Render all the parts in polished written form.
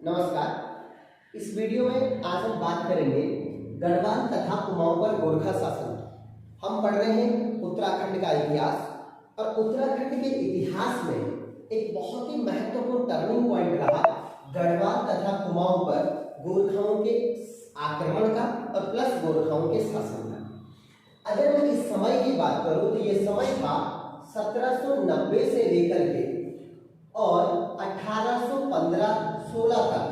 नमस्कार। इस वीडियो में आज हम बात करेंगे गढ़वाल तथा कुमाऊं पर गोरखा शासन। हम पढ़ रहे हैं उत्तराखंड का इतिहास और उत्तराखंड के इतिहास में एक बहुत ही महत्वपूर्ण टर्निंग पॉइंट रहा गढ़वाल तथा कुमाऊं पर गोरखाओं के आक्रमण का और प्लस गोरखाओं के शासन का। अगर मैं इस समय की बात करूं तो ये समय था 1790 से लेकर के और 1815-16 तक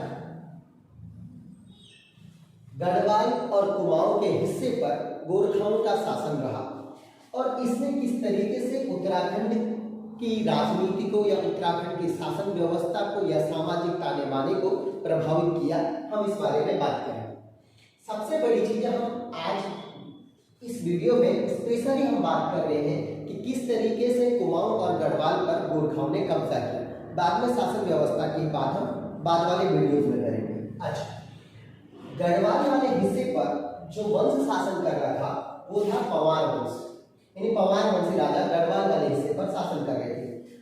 गढ़वाल और कुमाऊं के हिस्से पर गोरखाओं का शासन रहा और इसने किस तरीके से उत्तराखंड की राजनीति को या उत्तराखंड की शासन व्यवस्था को या सामाजिक ताने बाने को प्रभावित किया, हम इस बारे में बात करेंगे। सबसे बड़ी चीज हम आज इस वीडियो में स्पेशली हम बात कर रहे हैं कि किस तरीके से कुमाऊं और गढ़वाल पर गोरखाओं ने कब्जा किया। बाद में शासन व्यवस्था की बात हम बाद वाले वीडियोज में करेंगे। अच्छा, गढ़वाल वाले हिस्से पर जो वंश शासन कर रहा था वो था पवार वंश, यानी पवार वंशी राजा गढ़वाल वाले हिस्से पर शासन कर रहे थे,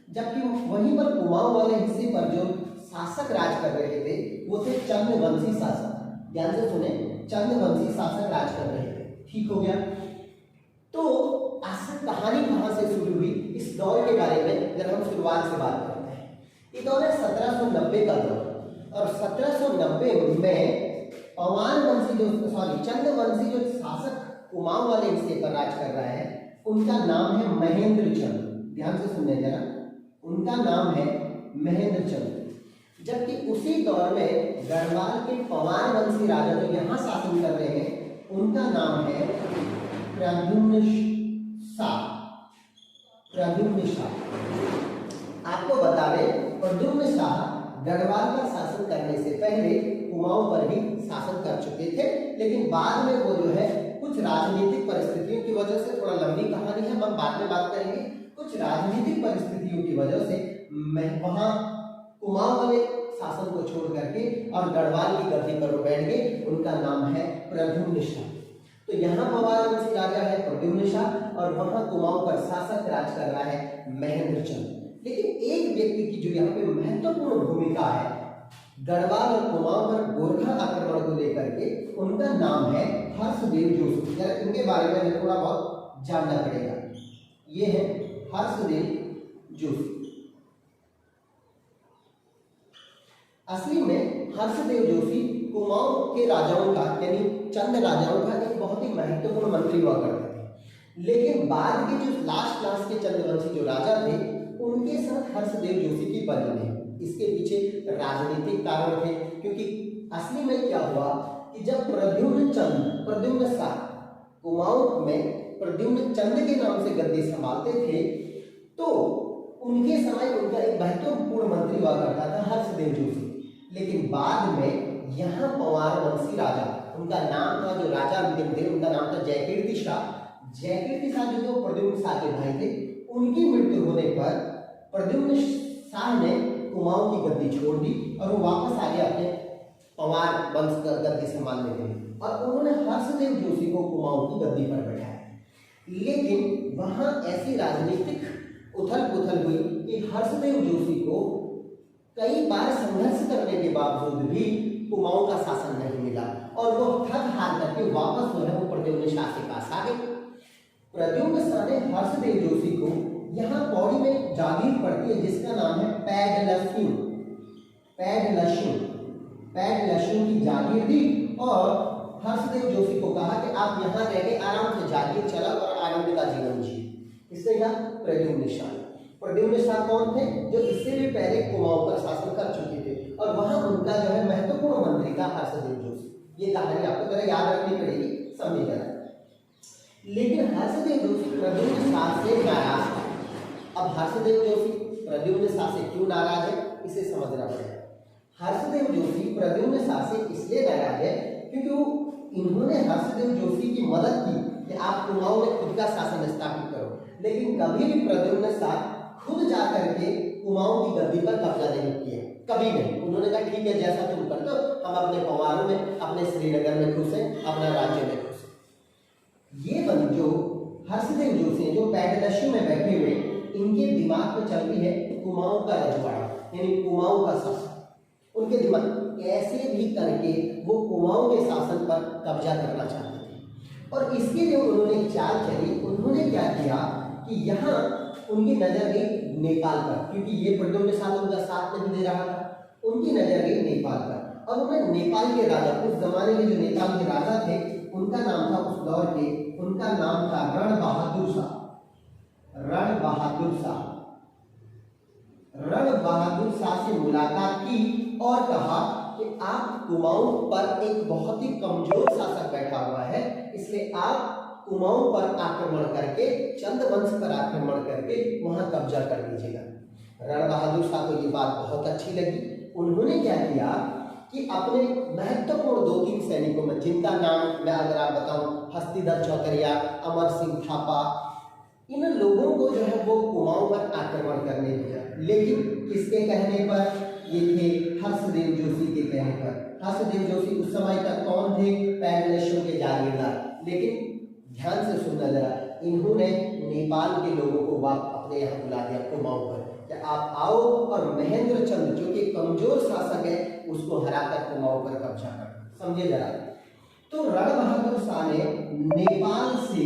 जबकि वहीं पर कुमाऊं वाले हिस्से पर जो शासक राज कर रहे थे वो थे चंद्रवंशी शासक। ध्यान से सुने, चंद्रवंशी शासक राज कर रहे थे। ठीक हो गया। तो आखिर कहानी कहां से शुरू हुई इस दौर के बारे में जब हम शुरुआत से बात करते हैं। ये दौर है 1790 का दौर और 1790 में पवार वंशी चंद्रवंशी जो शासक कुमाऊं वाले हिस्से पर राज कर रहा है उनका नाम है महेंद्र चंद्र। ध्यान से सुनने जरा, उनका नाम है महेंद्र चंद्र। जबकि उसी दौर में गढ़वाल के पवार वंशी राजा जो यहाँ शासन कर रहे हैं उनका नाम है प्रद्युम्न शाह। प्रद्युम्न शाह आपको बता दें, प्रद्युम्न शाह गढ़वाल पर शासन करने से पहले कुमाऊं पर भी शासन कर चुके थे, लेकिन बाद में वो जो है कुछ राजनीतिक परिस्थितियों की वजह से, थोड़ा लंबी कहानी है, हम बाद में बात करेंगे, कुछ राजनीतिक परिस्थितियों की वजह से वहां कुमाऊं वाले शासन को छोड़ करके और गढ़वाल की गद्दी पर वो बैठ गए। उनका नाम है प्रद्युम्न शाह। तो यहाँ पवार वंशी राजा है प्रद्युम्न शाह और वहां कुमाऊं पर शासक राज कर रहा है महेंद्र चंद्र। लेकिन एक व्यक्ति की जो यहाँ पे महत्वपूर्ण भूमिका है गढ़वाल और कुमाऊं पर गोरखा आक्रमण को लेकर के, उनका नाम है हर्षदेव जोशी। जरा इनके बारे में हमें थोड़ा बहुत जानना पड़ेगा। ये है हर्षदेव जोशी। असली में हर्षदेव जोशी कुमाऊं के राजाओं का यानी चंद राजाओं का एक बहुत ही महत्वपूर्ण मंत्री हुआ करते थे, लेकिन बाद के जो लास्ट के चंद्रवंशी जो राजा थे उनके साथ हर्षदेव जोशी की बनी नहीं। इसके पीछे राजनीतिक कारण थे, क्योंकि असली में क्या हुआ कि जब प्रद्युम्न शाह कुमाऊं में प्रद्युम्न चंद के नाम से गद्दी संभालते थे तो उनके समय उनका एक महत्वपूर्ण मंत्री हुआ करता था हर्षदेव जोशी। लेकिन बाद में यहाँ पवार वंशी राजा, उनका नाम था, जो राजा अंतिम थे उनका नाम था जयकीर्ति शाह। जयकीर्ति शाह जो प्रद्युम्न शाह के भाई थे, उनकी मृत्यु होने पर प्रद्युम्न शाह ने कुमाऊं की गद्दी छोड़ दी और वो वापस आ गए अपने पवार वंश का गद्दी संभालने के लिए और उन्होंने हर्षदेव जोशी को कुमाऊं की गद्दी पर बैठाया। लेकिन वहां ऐसी राजनीतिक उथल पुथल हुई कि हर्षदेव जोशी को कई बार संघर्ष करने के बावजूद भी कुमाऊं का शासन नहीं मिला और वो थक हार करके वापस जो है वो प्रद्युम्न शाह के पास आ गए। प्रद्युम्न शाह ने हर्षदेव जोशी को यहाँ पौड़ी में जागीर पड़ती है जिसका नाम है पैड की जागीर दी और हर्षदेव जोशी को कहा कि आप यहाँ रह के आराम से जागीर चलाओ और आनंद का जीवन जिए। इससे क्या प्रद्युम्न शाह कौन थे? जो इससे भी पहले कुमाऊं पर शासन कर चुके थे और वहां उनका जो है महत्वपूर्ण मंत्री था हर्षदेव जोशी। ये कहानी आपको जरा याद रखनी पड़ेगी, समझिएगा। लेकिन हर्षदेव जोशी प्रद्युम्न शाह से नाराज था। अब हर्षदेव जोशी प्रद्युम्न शाह से क्यों नाराज है इसे समझना पड़ेगा। हर्षदेव जोशी प्रद्युम्न शाह से इसलिए नाराज है क्योंकि इन्होंने हर्षदेव जोशी की मदद की कि आप कुमाऊं में खुद का शासन स्थापित करो, लेकिन कभी भी प्रद्युम्न शाह खुद जाकर के कुमाऊं की गद्दी पर कब्जा नहीं किया, कभी नहीं। उन्होंने कहा ठीक है, जैसा तुम कर दो, हम अपने पवारों में, अपने श्रीनगर में खुश हैं, अपना राज्य में खुश हैं। ये बंद जो हर्षदेव जोशी जो पैडलशी में बैठे हुए, इनके दिमाग में चल रही है कुमाऊं का रजवाड़ा यानी कुमाऊं का शासन। उनके दिमाग कैसे भी करके वो कुमाऊं के शासन पर कब्जा करना चाहते थे। और इसके लिए उन्होंने चाल चली। उन्होंने क्या किया कि यहाँ उनकी नजर गई नेपाल पर, क्योंकि ये प्रद्युम्न साथ उनका साथ नहीं दे रहा था। उनकी नजर गई नेपाल पर और उन्होंने नेपाल के राजा, उस जमाने में जो नेपाल के राजा थे उनका नाम था, उस दौर के उनका नाम था रण बहादुर शाह। रण बहादुर शाह, रण बहादुर शाह से मुलाकात की और कहा कि आप कुमाऊं पर एक बहुत ही कमजोर शासक बैठा हुआ है, इसलिए आप कुमाऊं पर आक्रमण करके, चंद वंश पर आक्रमण करके वहां कब्जा कर लीजिएगा। रण बहादुर शाह को ये बात बहुत अच्छी लगी। उन्होंने क्या किया कि अपने महत्वपूर्ण 2-3 सैनिकों में, जिनका नाम मैं अगर आप बताऊं, हस्तिधर चौतरिया, अमर सिंह थापा, इन लोगों को जो है वो कुमाऊं पर आक्रमण करने दिया। लेकिन किसके कहने पर? ये थे हर्षदेव जोशी के कहने पर। हर्षदेव जोशी उस समय तक कौन थे? पैगलेशों के जागीरदार। लेकिन ध्यान से सुनना जरा, इन्होंने नेपाल के लोगों को अपने यहाँ बुला दिया कुमाऊं पर कि आप आओ और महेंद्र चंद जो कि कमजोर शासक है उसको हराकर कुमाऊं पर कब्जा कर। समझे जरा। तो रण बहादुर शाह ने नेपाल से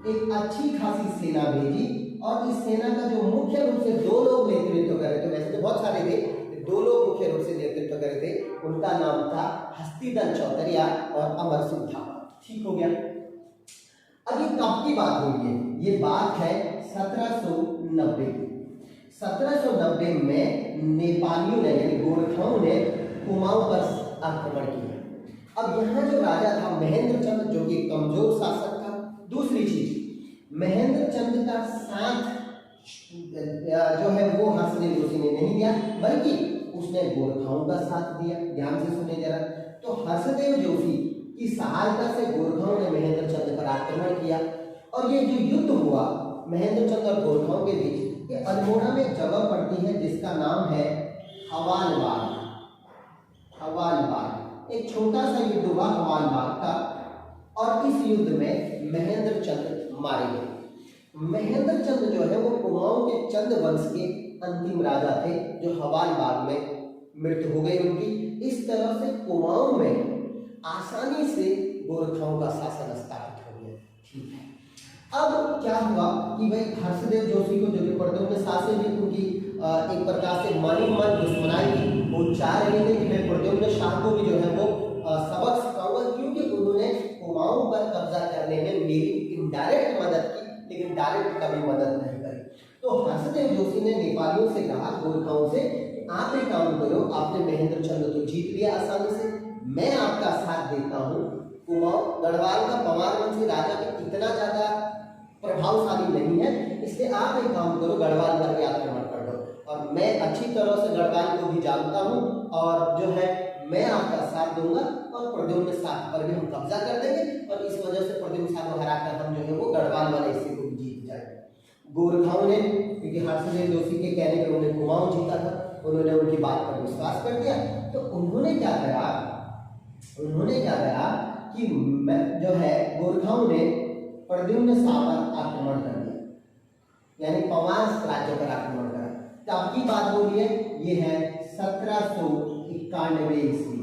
एक अच्छी खासी सेना भेजी और इस सेना का जो मुख्य रूप से 2 लोग नेतृत्व कर रहे थे, वैसे तो बहुत सारे थे, 2 लोग मुख्य रूप से नेतृत्व कर रहे थे, उनका नाम था हस्तिधर चौतरिया और अमर सिंह थापा। ठीक हो गया। अब ये कब की बात हुई है? ये बात है 1790 की। 1790 में नेपालियों ने यानी गोरखाओं ने कुमाऊं पर आक्रमण किया। अब यहाँ जो राजा था महेंद्र चंद, जो कि कमजोर शासक था। दूसरी चीज, महेंद्र चंद का साथ जो है वो हर्षदेव जोशी ने नहीं दिया, बल्कि उसने गोरखाओं का साथ दिया। ध्यान से सुने जरा। तो हर्षदेव जोशी की सहायता से गोरखाओं ने महेंद्र चंद पर आक्रमण किया और ये जो युद्ध हुआ महेंद्र चंद और गोरखाओं के बीच, ये अल्मोड़ा में एक जगह पड़ती है जिसका नाम है हवालबाग। हवालबाग एक छोटा सा युद्ध हुआ हवालबाग का और इस युद्ध में महेंद्र चंद मारे गए। महेंद्र चंद जो है वो कुमाऊं के चंद वंश के अंतिम राजा थे जो हवालबाग में मृत्यु हो गई उनकी। इस तरह से कुमाऊं में आसानी से गोरखाओं का शासन स्थापित हो गया। ठीक है। अब क्या हुआ कि भाई हर्षदेव जोशी को जो कि प्रद्युम्न शाह से भी उनकी एक प्रकार से मन दुश्मनाई थी, वो चाह रहे थे कि मैं प्रद्युम्न शाह को भी जो है वो सबक सिखाऊंगा, क्योंकि उन्होंने कुमाऊं पर कब्जा करने में मेरी इनडायरेक्ट मदद की लेकिन डायरेक्ट कभी मदद नहीं करी। तो हर्षदेव जोशी ने नेपालियों से कहा, गोरखाओं से, कि आप एक काम करो, आपने महेंद्र चंद तो जीत लिया आसानी से, मैं आपका साथ देता हूँ। कुमाऊं गढ़वाल का पवार वंश के राजा भी इतना ज्यादा प्रभावशाली नहीं है, इसलिए आप एक काम करो, गढ़वाल पर भी आक्रमण कर दो और मैं अच्छी तरह से गढ़वाल को भी जानता हूँ और जो है मैं आपका साथ दूंगा और प्रद्युम्न शाह पर भी हम कब्जा कर देंगे और इस वजह से प्रद्युम्न शाह को हराकर हम जो है वो गढ़वाल वाले हिस्से को भी जीत जाएंगे। गोरखाओं ने, क्योंकि हर्षदेव जोशी के कहने पर उन्होंने कुमाऊं जीता था, उन्होंने उनकी बात पर विश्वास कर दिया। तो उन्होंने क्या करा कि जो है गोरखाओं ने प्रद्युम्न शाह पर आक्रमण कर दिया, यानी पवार राज्य पर आक्रमण करा। तब की बात हो रही है, ये है 1791 ईस्वी।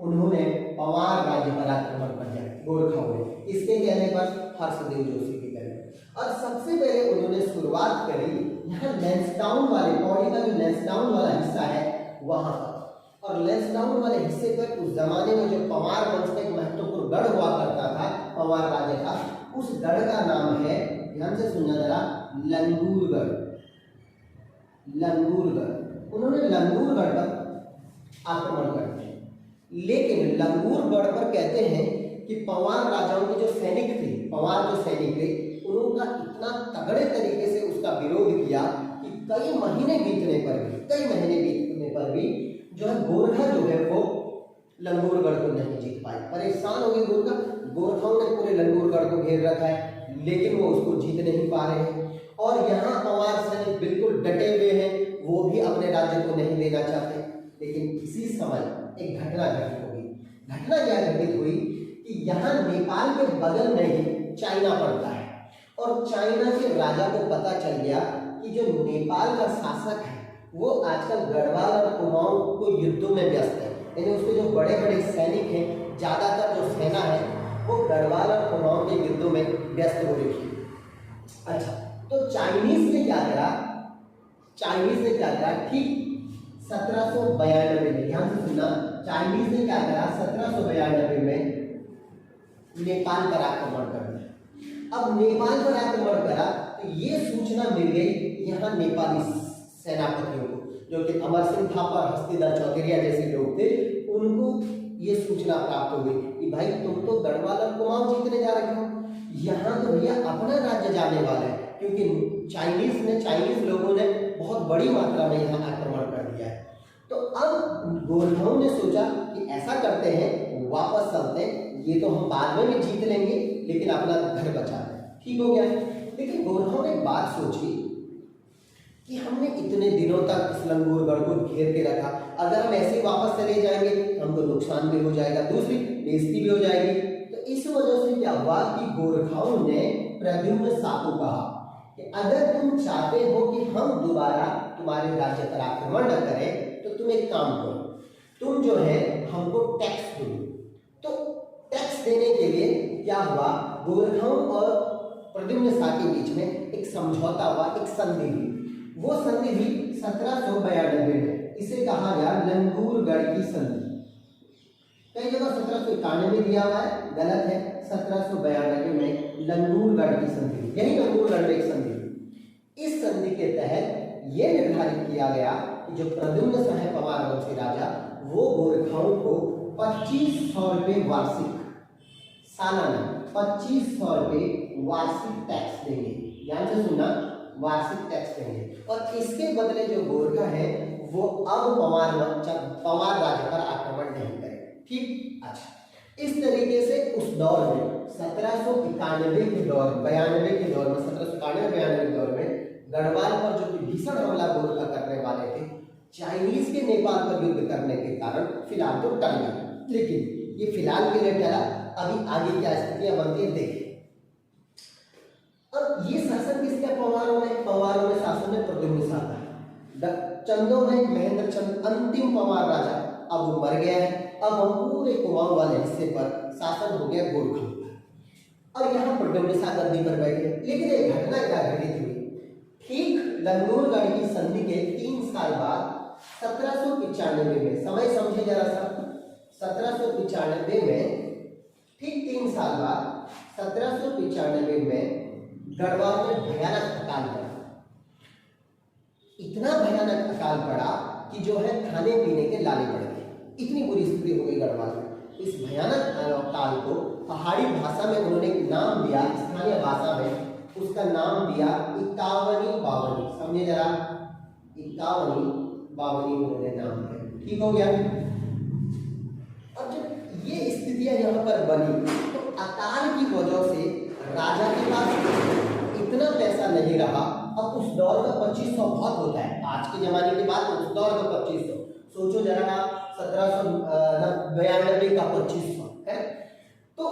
उन्होंने पवार राज्य पर आक्रमण कर दिया गोरखाओं ने, इसके कहने पर हर्षदेव जोशी के कहने पर। और सबसे पहले उन्होंने शुरुआत करी यहाँ लैंसडाउन वाले, पौड़ी का जो लैंसडाउन वाला हिस्सा है वहां पर। और लैंसडाउन वाले हिस्से पर उस जमाने में जो पवार वंश का एक महत्वपूर्ण गढ़ हुआ करता था, पवार राज्य का, उस गढ़ का नाम है, ध्यान से सुनना जरा, लंगूरगढ़। लंगूरगढ़, उन्होंने लंगूरगढ़ पर आक्रमण कर दिया। लेकिन लंगूरगढ़ पर कहते हैं कि पवार राजाओं के जो सैनिक थे, पवार जो सैनिक थे, उन्होंने इतना तगड़े तरीके से उसका विरोध किया कि कई महीने बीतने पर भी जो है गोरखा जो है वो लंगूरगढ़ को नहीं जीत पाए। परेशान हो गए गोरखा, गोरखाओं ने पूरे लंगूरगढ़ को घेर रखा है लेकिन वो उसको जीत नहीं पा रहे हैं। और यहाँ पवार सैनिक बिल्कुल डटे हुए हैं, वो भी अपने राज्य को नहीं देना चाहते। लेकिन इसी समय एक घटना घटित हो गई। घटना क्या घटित हुई कि यहाँ नेपाल के बगल में ही चाइना पड़ता है और चाइना के राजा को पता चल गया कि जो नेपाल का शासक है वो आजकल गढ़वाल और कुमाऊं को युद्धों में व्यस्त है, यानी उसके जो बड़े बड़े सैनिक हैं, ज़्यादातर जो सेना है वो गढ़वाल और कुमाऊं के युद्धों में व्यस्त हो रही है। अच्छा, तो चाइनीज ने क्या करा, ठीक 1792 में, ध्यान से सुनना, चाइनीज ने क्या करा, 1792 में नेपाल पर आक्रमण कर दिया। अब नेपाल पर आक्रमण करा तो ये सूचना मिल गई यहाँ नेपाली सेनापतियों को, जो कि अमर सिंह थापा, हस्तिदार चौधरी जैसे लोग थे, उनको ये सूचना प्राप्त हो गई कि भाई तुम तो गढ़वाल और कुमाऊं जीतने जा रहे हो, यहाँ तो भैया अपना राज्य जाने वाला है, क्योंकि चाइनीज लोगों ने बहुत बड़ी मात्रा में यहाँ आक्रमण कर दिया है। तो अब गोरखाओं ने सोचा कि ऐसा करते हैं, वापस चलते हैं, ये तो हम बाद में भी जीत लेंगे लेकिन अपना घर बचा लें। ठीक हो गया। लेकिन गोरखाओं ने एक बात सोची कि हमने इतने दिनों तक इस लंगूरगढ़ को घेर के रखा, अगर हम ऐसे ही वापस चले जाएंगे हमको नुकसान भी हो जाएगा, दूसरी बेइज्जती भी हो जाएगी। तो इस वजह से क्या हुआ कि गोरखाओं ने प्रद्युम्न शाह को कहा कि अगर तुम चाहते हो कि हम दोबारा तुम्हारे राज्य पर आक्रमण न करें तो तुम एक काम करो, तुम जो है हमको टैक्स दो। तो टैक्स देने के लिए क्या हुआ, गोरखाओं और प्रद्युम्न शाह के बीच में एक समझौता हुआ, एक संधि हुई। वो संधि हुई 1792 में, इसे कहा गया लंगूरगढ़ की संधि। कई जगह 1791 में दिया हुआ है, गलत है, 1792 में लंगूरगढ़ की संधि, यही लंगूरगढ़ में एक संधि हुई। इस संधि के तहत यह निर्धारित किया गया कि जो प्रद्युम्न शाह है पवार वंशी राजा, वो गोरखाओं को 2500 रुपये वार्षिक, सालाना 2500 रुपये वार्षिक टैक्स देंगे। ध्यान से सुनना, वार्षिक टैक्स देंगे, और इसके बदले जो गोरखा है वो अब पवार राज्य पर आक्रमण नहीं करेंगे। ठीक, अच्छा, इस तरीके से उस दौर में 1791 के दौर, 92 के दौर में, 1791-92 के दौर में गढ़वाल पर जो भीषण हमला गोरखा करने वाले थे, चाइनीज के नेपाल पर युद्ध करने के कारण फिलहाल तो टल गया, लेकिन ये फिलहाल के लिए टला, अभी आगे क्या स्थितियां बनती है देखिए। अब ये शासन किसका, पवारों में शासन में प्रद्युम्न शाह था। चंदों में महेंद्र चंद अंतिम पवार राजा, अब वो मर गया है। अब हम पूरे कुमाऊं वाले हिस्से पर शासन हो गया गोरखा का, और यहाँ प्रद्युम्न शाह गद्दी पर बैठे। लेकिन एक घटना क्या घटित हुई, ठीक लंगूरगढ़ की संधि के 3 साल बाद 1795 में, समय समझे जरा सा, 1795 में ठीक 3 साल बाद 1795 में गढ़वाल में भयानक अकाल पड़ा। इतना भयानक अकाल पड़ा कि जो है खाने पीने के लाले पड़ गए, इतनी बुरी स्थिति हो गई गढ़वाल में। इस भयानक अकाल को पहाड़ी भाषा में उन्होंने एक नाम दिया, स्थानीय भाषा में उसका नाम दिया 51 समझे जरा, 51 उन्होंने नाम दिया। ठीक हो गया। अब जब ये स्थितियां यहाँ पर बनी तो अकाल की वजह से राजा के पास इतना पैसा नहीं रहा। अब उस दौर का 2500 बहुत होता है, आज के जमाने के बाद उस दौर का 2500 सोचो जरा, 1792 का 2500 है। तो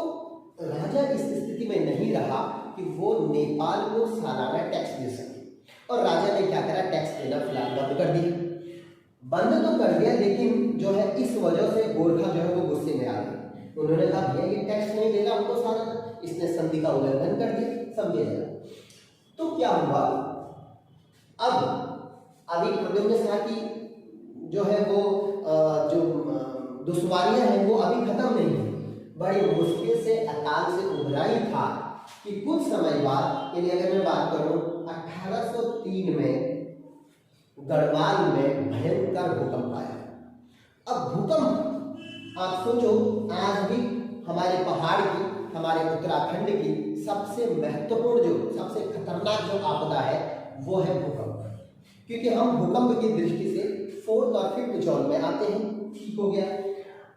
राजा इस स्थिति में नहीं रहा कि वो नेपाल को सालाना टैक्स दे सके, और राजा ने क्या करा, टैक्स देना फिलहाल बंद कर दिया। बंद तो कर दिया, लेकिन जो है इस वजह से गोरखा जो है वो गुस्से में आ गए। उन्होंने कहा भैया ये टैक्स नहीं देगा हमको सालाना, इसने संधि का उल्लंघन कर दिया, समझे जरा। तो क्या हुआ, अब अभी प्रद्युम्न शाह की जो है वो जो दुश्वारियां हैं वो अभी खत्म नहीं हुई, बड़ी मुश्किल से अकाल से उभरा ही था कि कुछ समय बाद, यानी अगर मैं बात करूं 1803 में गढ़वाल में भयंकर भूकंप आया। अब भूकंप आप सोचो, आज भी हमारे पहाड़ की, हमारे उत्तराखंड की सबसे महत्वपूर्ण, जो सबसे खतरनाक जो आपदा है वो है भूकंप, क्योंकि हम भूकंप की दृष्टि से 4th और 5th जोन में आते हैं। ठीक हो गया।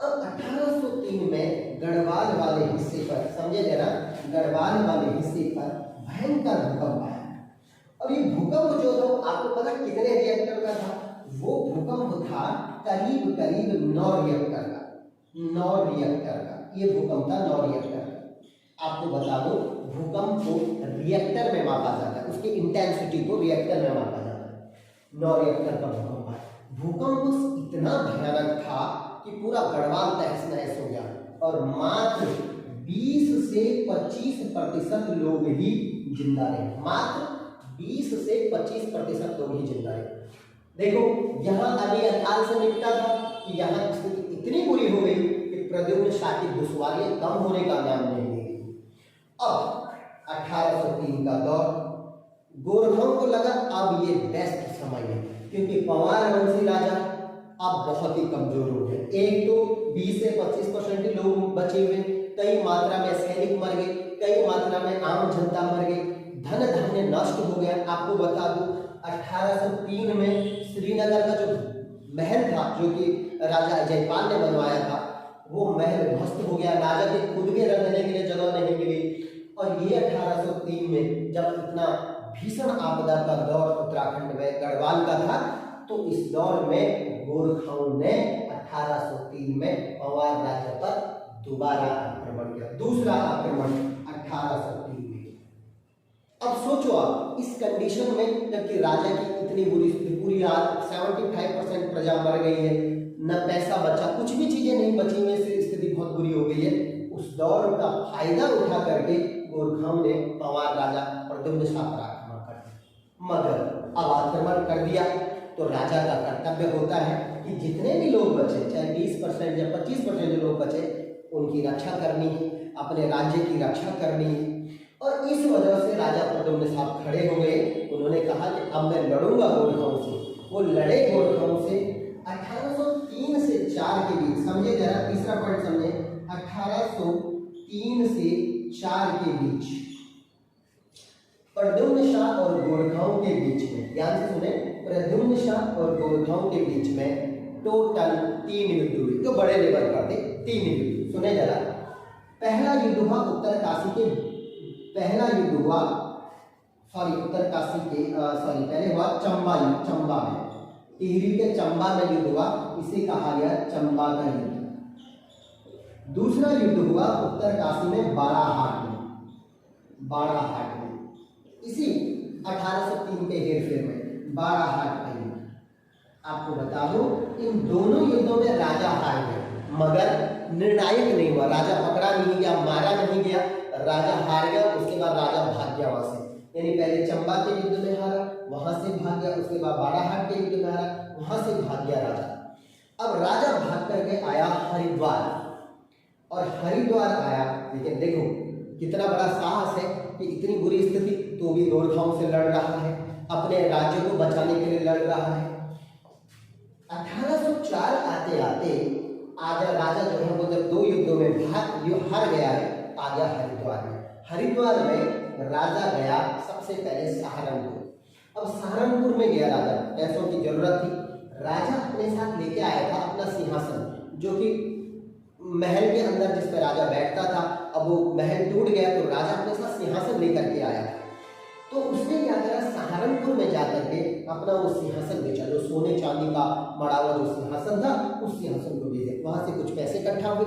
अब 1803 में गढ़वाल वाले हिस्से पर, समझे जरा, गढ़वाल वाले हिस्से पर भयंकर भूकंप आया। अब ये भूकंप जो था आपको पता कितने रिएक्टर का था, वो भूकंप था करीब 9 रिएक्टर का, 9 रिएक्टर का ये भूकंप था, 9 रिएक्टर का। आपको बता दो, भूकंप को रिएक्टर में मापा जाता है, उसकी इंटेंसिटी को रिएक्टर में मापा जाता है। 9 रिएक्टर का भूकंप आया। भूकंप इतना भयानक था कि पूरा गढ़वाल तहस नहस हो गया और मात्र 20 से 25% लोग ही जिंदा रहे। मात्र 20 से 25% लोग ही जिंदा रहे। देखो यहाँ अली अकाल से निपटा था कि यहाँ स्थिति इतनी बुरी हो गई कि प्रद्युम्न शाह की दुश्वारियां कम होने का नाम नहीं ले गई। अब 1803 का दौर, गोरखाओं को लगा अब ये बेस्ट समय है क्योंकि पंवार वंशी राजा अब बहुत ही कमजोर हो गए। एक तो 20 से 25% लोग बचे हुए, कई मात्रा में सैनिक मर गए, कई मात्रा में आम जनता मर गई, धन धान्य नष्ट हो गया। आपको बता दूं 1803 में श्रीनगर का जो महल था जो कि राजा जयपाल ने बनवाया था वो महल ध्वस्त हो गया। राजा के खुद के रहने के लिए जगह नहीं मिली। और ये 1803 में जब इतना भीषण आपदा का दौर उत्तराखंड में गढ़वाल का था तो इस दौर में गोरखाओं ने 1803 में पंवार राज्य पर दोबारा आक्रमण किया, दूसरा आक्रमण 1803 में। अब सोचो आप इस कंडीशन में जबकि राजा की इतनी बुरी स्थिति, पूरी रात 75% प्रजा मर गई है, न पैसा बचा, कुछ भी चीजें नहीं बची हुई, स्थिति बहुत बुरी हो गई है। उस दौर का फायदा उठा करके गोरखाओं ने पंवार राजा प्रद्युम्न शाह पर आक्रमण कर दिया। मगर अब आक्रमण कर दिया तो राजा का कर्तव्य होता है कि जितने भी लोग बचे, चाहे 20% या 25% जो लोग बचे, उनकी रक्षा करनी है, अपने राज्य की रक्षा करनी है। और इस वजह से राजा प्रद्युम्न शाह खड़े हो गए। उन्होंने कहा कि अब मैं लड़ूंगा गोरखाओं से। वो लड़े गोरखाओं से। 1803 से 4 के बीच, समझे जरा, तीसरा पॉइंट समझे, 1803 से 4 के बीच प्रद्युम्न शाह और गोरखाओं के बीच में, ध्यान से सुने, प्रद्युम्न शाह और गोरखाओं के बीच में टोटल 3 युद्ध हुए जो बड़े लेवल पर थे। 3 युद्ध सुने जरा। पहला युद्ध हुआ उत्तरकाशी के, पहला युद्ध हुआ उत्तरकाशी के पहले हुआ चंबा में, टिहरी के चंबा में युद्ध हुआ, इसे कहा गया चंबा का युद्ध। दूसरा युद्ध हुआ उत्तरकाशी में बाराहाट में, इसी 1803 के हेरफेर में बाराहाट का युद्ध। आपको बता दो इन दोनों युद्धों में राजा हार गए मगर निर्णायक नहीं हुआ। राजा पकड़ा नहीं गया, मारा नहीं गया, राजा हार गया। उसके बाद राजा भाग गया वहां से, यानी पहले चंबा के युद्ध में हारा, वहां से भाग गया, उसके बाद बाराहाट के युद्ध में हारा, वहां से भाग गया राजा। अब राजा भाग करके आया हरिद्वार, और हरिद्वार आया, लेकिन देखो कितना बड़ा साहस है कि इतनी बुरी स्थिति तो भी गोरखाओं से लड़ रहा है, अपने राज्य को बचाने के लिए लड़ रहा है। 1804 आते आते आजा राजा जो है वो जब 2 युद्धों में हार गया है, आ गया हरिद्वार में। हरिद्वार में राजा गया सबसे पहले सहारनपुर। अब सहारनपुर में गया राजा, पैसों की जरूरत थी, राजा अपने साथ लेके आया था अपना सिंहासन जो कि महल के अंदर जिस पर राजा बैठता था। अब वो महल टूट गया तो राजा अपने साथ सिंहासन लेकर के आया। तो उसने क्या करा, सहारनपुर में जाकर के अपना वो सिंहासन बेचा, जो सोने चांदी का मड़ा हुआ जो सिंहासन था उस सिंहासन को बेचे। वहां से कुछ पैसे इकट्ठा हुए।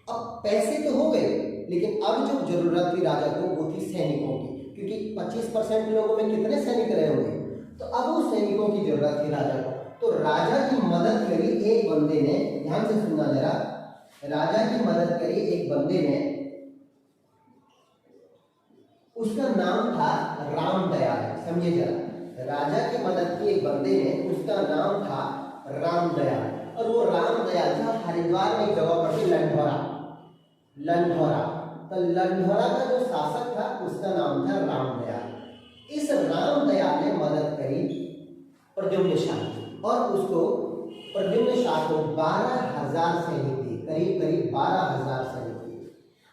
अब पैसे तो हो गए, लेकिन अब जो जरूरत थी राजा को वो थी सैनिकों की, क्योंकि 25% लोगों में कितने सैनिक रहे होंगे, तो अब वो सैनिकों की जरूरत थी राजा को। तो राजा की मदद करी एक बंदे ने, ध्यान से सुनना जरा, राजा की मदद करी एक बंदे ने, उसका नाम था रामदयाल। समझिए जरा, राजा की मदद की एक बंदे ने, उसका नाम था रामदयाल। और वो रामदयाल था हरिद्वार में एक जगह पर थी लंढौरा। तो लंढौरा का जो शासक था उसका नाम था रामदयाल। इस रामदयाल ने मदद करी प्रद्युम्न शाह की, और उसको प्रद्युम्न शाह को 12,000 सैनिक दिए, करीब 12,000 सैनिक दिए।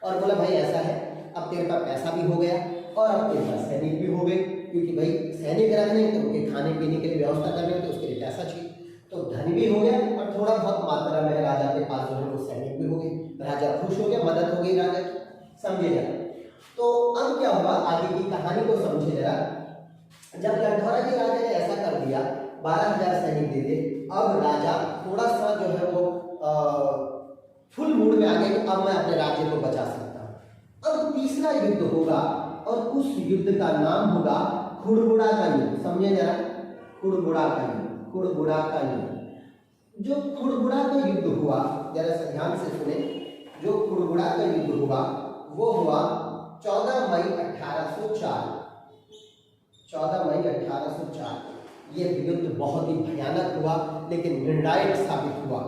और बोला भाई ऐसा है, अब तेरे पास पैसा भी हो गया और अब तेरे पास सैनिक भी हो गए, क्योंकि भाई सैनिक रखने तो उनके खाने पीने के लिए व्यवस्था करने तो उसके लिए पैसा चाहिए। तो धन भी हो गया और थोड़ा बहुत मात्रा में राजा के पास जो है वो सैनिक भी हो गए। राजा खुश हो गया, मदद हो गई राजा की। समझे जरा। तो अब क्या हुआ, आगे की कहानी को समझे जरा। जब लंढौरा के राजा ने ऐसा कर दिया, 12,000 सैनिक दे दिए, अब राजा थोड़ा सा जो है वो फुल मूड में आ गए कि अब मैं अपने राज्य को बचा सकता हूँ। अब तीसरा युद्ध होगा और उस युद्ध का नाम होगा खुड़बुड़ा का युद्ध। समझे जरा, खुड़बुड़ा का युद्ध, खुड़बुड़ा का युद्ध। जो खुड़बुड़ा का युद्ध हुआ, जरा सा ध्यान से सुने, जो खुड़बुड़ा का युद्ध हुआ वो हुआ 14 मई 1804। 14 मई 1804 ये युद्ध बहुत ही भयानक हुआ लेकिन निर्णायक साबित हुआ।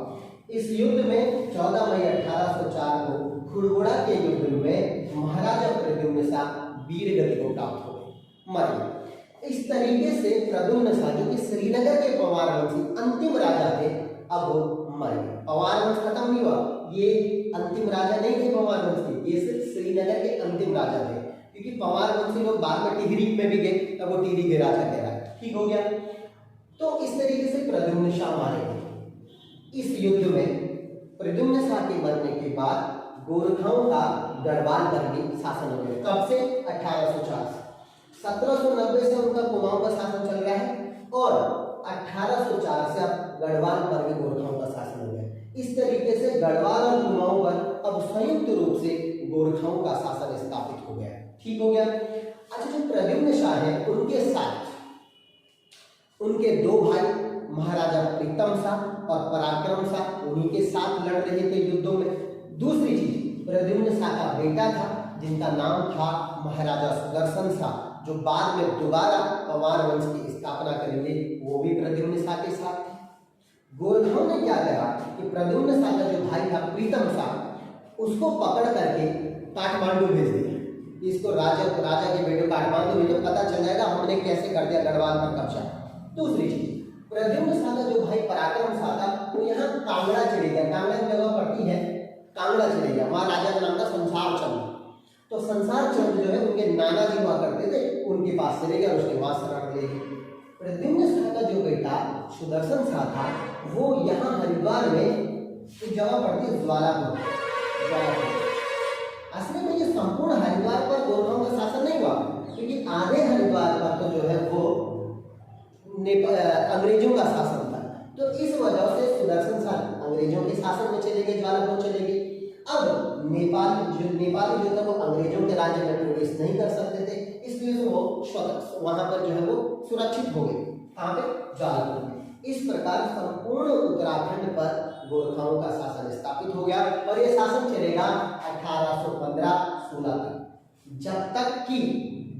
इस युद्ध में 14 मई 1804 को खुड़बुड़ा के युद्ध में महाराजा प्रद्युम्न शाह वीर गति को प्राप्त हो मर गए। इस तरीके से प्रद्युम्न शाह जो कि श्रीनगर के पवार वंशी अंतिम राजा थे, अब वो मर गए। पवार वंश खत्म नहीं हुआ, ये अंतिम राजा नहीं थे पवार वंश के, ये सिर्फ श्रीनगर के अंतिम राजा थे, क्योंकि पवार वंशी लोग बाद में टिहरी में भी गए, तब वो टिहरी के राजा कहलाए। ठीक हो गया। तो इस तरीके से प्रद्युम्न शाह मारे गए। इस युद्ध में प्रद्युम्न शाह के मरने के बाद गोरखाओं का गढ़वाल पर भी शासन हो गया। कब से? 1804 से। 1790 से उनका कुमाऊं का शासन चल रहा है और 1804 से अब गढ़वाल पर भी गोरखाओं का शासन हो गया। इस तरीके से गढ़वाल और कुमाऊं पर अब संयुक्त रूप से गोरखाओं का शासन स्थापित हो गया। ठीक हो गया। अच्छा, जो प्रद्युम्न शाह है उनके साथ उनके दो भाई महाराजा प्रीतम शाह और पराक्रम शाह उन्हीं के साथ लड़ रहे थे युद्धों में। दूसरी चीज, प्रद्युम्न शाह का बेटा था जिनका नाम था महाराजा सुदर्शन शाह, जो बाद में दोबारा पवार वंश की स्थापना करेंगे, वो भी प्रद्युम्न शाह के साथ थे। गोरखाओं ने क्या करा कि प्रद्युम्न शाह का जो भाई था प्रीतम शाह, उसको पकड़ करके काठमांडू भेज दिया। इसको राजा के बेटे काठमांडू भेजो, पता चल जाएगा हमने कैसे कर दिया गढ़वाल पर कब्जा। दूसरी चीज, प्रद्युम्न शाह का जो भाई पराक्रम शाह था वो यहाँ कांगड़ा चले गया। कांगड़ा की जगह पड़ती है, कांगड़ा चले गया। वहां राजा का नाम था संसार चंद्र। तो संसार चंद्र जो है उनके नाना जी हुआ करते थे, उनके पास चले गया, उसके बाद शरण ले गए। प्रद्युम्न शाह का जो बेटा सुदर्शन शाह था वो यहाँ हरिद्वार में एक जगह पड़ती है ज्वालापुर। असली में ये संपूर्ण हरिद्वार पर गोरखाओं का शासन नहीं हुआ, क्योंकि आधे हरिद्वार पर तो जो है वो अंग्रेजों का शासन था। तो इस वजह से सुदर्शन शाह अंग्रेजों के शासन में चले गए, ज्वालापुर चले गए। अब नेपाली जो था वो अंग्रेजों के राज्य में प्रवेश नहीं कर सकते थे, इसलिए वो वहां पर जो है वो सुरक्षित हो गए। कहाँ पे? ज्वालापुर में। इस प्रकार संपूर्ण उत्तराखंड पर गोरखाओं का शासन स्थापित हो गया और ये शासन चलेगा 1815-16 तक, जब तक कि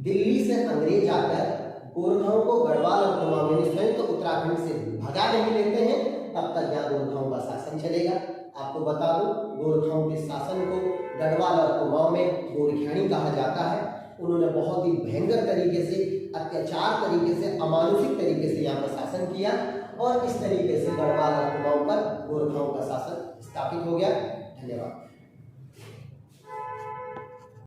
दिल्ली से अंग्रेज आकर गोरखाओं को गढ़वाल और कुमाऊं यानी संयुक्त उत्तराखंड से भगा नहीं लेते हैं, तब तक यहाँ गोरखाओं का शासन चलेगा। आपको बता दूं, गोरखाओं के शासन को गढ़वाल और कुमाऊं में गोरखियाणी कहा जाता है। उन्होंने बहुत ही भयंकर तरीके से, अत्याचार तरीके से, अमानुषिक तरीके से यहाँ पर शासन किया और इस तरीके से गढ़वाल और कुमाऊं पर गोरखाओं का शासन स्थापित हो गया। धन्यवाद।